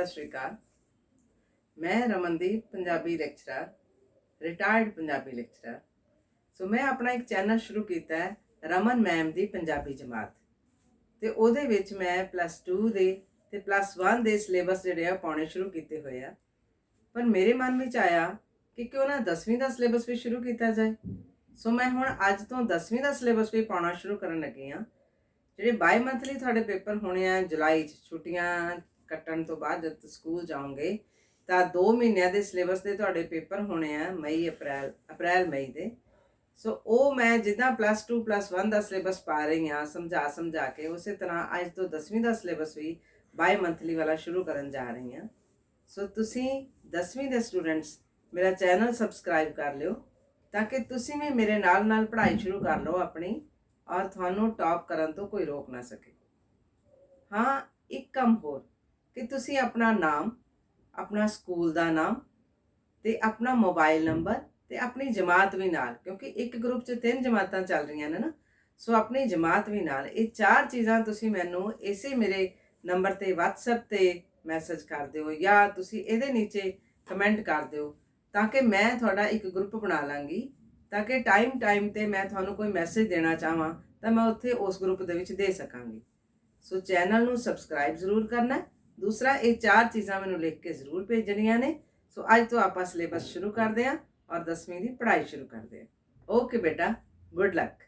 श्री अकाल। मैं Ramandeep Punjabi lecturer, retired Punjabi lecturer. So मैं अपना एक चैनल शुरू किया है रमन मैम दी पंजाबी जमात। तो ਉਹਦੇ ਵਿੱਚ मैं +2 ਦੇ ਤੇ +1 ਦੇ ਸਿਲੇਬਸ ਜਿਹੜੇ ਆ ਪਾਉਣੇ ਸ਼ੁਰੂ ਕੀਤੇ ਹੋਏ ਆ। ਪਰ ਮੇਰੇ ਮਨ ਵਿੱਚ ਆਇਆ ਕਿ ਕਿਉਂ ਨਾ 10ਵੀਂ ਦਾ ਸਿਲੇਬਸ ਵੀ ਸ਼ੁਰੂ ਕੀਤਾ ਜਾਏ। ਸੋ ਮੈਂ ਹੁਣ ਅੱਜ ਤੋਂ 10ਵੀਂ ਦਾ ਸਿਲੇਬਸ ਵੀ ਪਾਉਣਾ ਸ਼ੁਰੂ ਕਰਨ ਲੱਗੀ ਹਾਂ। ਜਿਹੜੇ ਬਾਈ ਮੰਥਲੀ ਤੁਹਾਡੇ ਪੇਪਰ ਹੋਣੇ ਆ ਜੁਲਾਈ 'ਚ, ਛੁੱਟੀਆਂ ਕੱਟਣ ਤੋਂ ਬਾਅਦ ਜਦ ਸਕੂਲ ਜਾਓਗੇ ਤਾਂ 2 ਮਹੀਨਿਆਂ ਦੇ ਸਿਲੇਬਸ ਦੇ ਤੁਹਾਡੇ ਪੇਪਰ ਹੋਣੇ ਆ ਮਈ ਅਪ੍ਰੈਲ ਮਈ ਦੇ। ਸੋ ਉਹ ਮੈਂ ਜਿੱਦਾਂ +2 +1 ਦਾ ਸਿਲੇਬਸ ਪਾ ਰਹੀ ਹਾਂ ਸਮਝਾ ਕੇ, ਉਸੇ ਤਰ੍ਹਾਂ ਅੱਜ ਤੋਂ 10ਵੀਂ ਦਾ ਸਿਲੇਬਸ ਵੀ ਬਾਈ ਮੰਥਲੀ ਵਾਲਾ ਸ਼ੁਰੂ ਕਰਨ ਜਾ ਰਹੀ ਹਾਂ। ਸੋ ਤੁਸੀਂ 10ਵੀਂ ਦੇ ਸਟੂਡੈਂਟਸ ਮੇਰਾ ਚੈਨਲ ਸਬਸਕ੍ਰਾਈਬ ਕਰ ਲਿਓ ਤਾਂ ਕਿ ਤੁਸੀਂ ਵੀ ਮੇਰੇ ਨਾਲ ਪੜ੍ਹਾਈ ਸ਼ੁਰੂ ਕਰ ਲਓ ਆਪਣੀ, ਔਰ ਤੁਹਾਨੂੰ ਟੌਪ ਕਰਨ ਤੋਂ ਕੋਈ ਰੋਕ ਨਾ ਸਕੇ। ਹਾਂ, ਇੱਕ ਕੰਮ ਹੋਰ ਕਿ ਤੁਸੀਂ ਆਪਣਾ ਨਾਮ, ਆਪਣਾ ਸਕੂਲ ਦਾ ਨਾਮ ਤੇ ਆਪਣਾ ਮੋਬਾਈਲ ਨੰਬਰ ਤੇ ਆਪਣੀ ਜਮਾਤ ਵੀ ਨਾਲ, ਕਿਉਂਕਿ ਇੱਕ ਗਰੁੱਪ 'ਚ 3 ਜਮਾਤਾਂ ਚੱਲ ਰਹੀਆਂ ਨੇ ਨਾ, ਸੋ ਆਪਣੀ ਜਮਾਤ ਵੀ ਨਾਲ, ਇਹ 4 ਚੀਜ਼ਾਂ ਤੁਸੀਂ ਮੈਨੂੰ ਇਸੇ ਮੇਰੇ ਨੰਬਰ ਤੇ WhatsApp ਤੇ ਮੈਸੇਜ ਕਰ ਦਿਓ ਜਾਂ ਤੁਸੀਂ ਇਹਦੇ ਨੀਚੇ ਕਮੈਂਟ ਕਰ ਦਿਓ ਤਾਂ ਕਿ ਮੈਂ ਤੁਹਾਡਾ ਇੱਕ ਗਰੁੱਪ ਬਣਾ ਲਾਂਗੀ, ਤਾਂ ਕਿ ਟਾਈਮ ਤੇ ਮੈਂ ਤੁਹਾਨੂੰ ਕੋਈ ਮੈਸੇਜ ਦੇਣਾ ਚਾਹਾਂ ਤਾਂ ਮੈਂ ਉੱਥੇ ਉਸ ਗਰੁੱਪ ਦੇ ਵਿੱਚ ਦੇ ਸਕਾਂਗੀ। ਸੋ ਚੈਨਲ ਨੂੰ ਸਬਸਕ੍ਰਾਈਬ ਜ਼ਰੂਰ ਕਰਨਾ। ਦੂਸਰਾ, ਇਹ 4 ਚੀਜ਼ਾਂ ਮੈਨੂੰ ਲਿਖ ਕੇ ਜ਼ਰੂਰ ਭੇਜਣੀਆਂ ਨੇ। ਸੋ ਅੱਜ ਤੋਂ ਆਪਾਂ ਸਿਲੇਬਸ ਸ਼ੁਰੂ ਕਰਦੇ ਹਾਂ ਔਰ 10ਵੀਂ ਦੀ ਪੜ੍ਹਾਈ ਸ਼ੁਰੂ ਕਰਦੇ ਹਾਂ। ਓਕੇ ਬੇਟਾ, ਗੁੱਡ ਲੱਕ।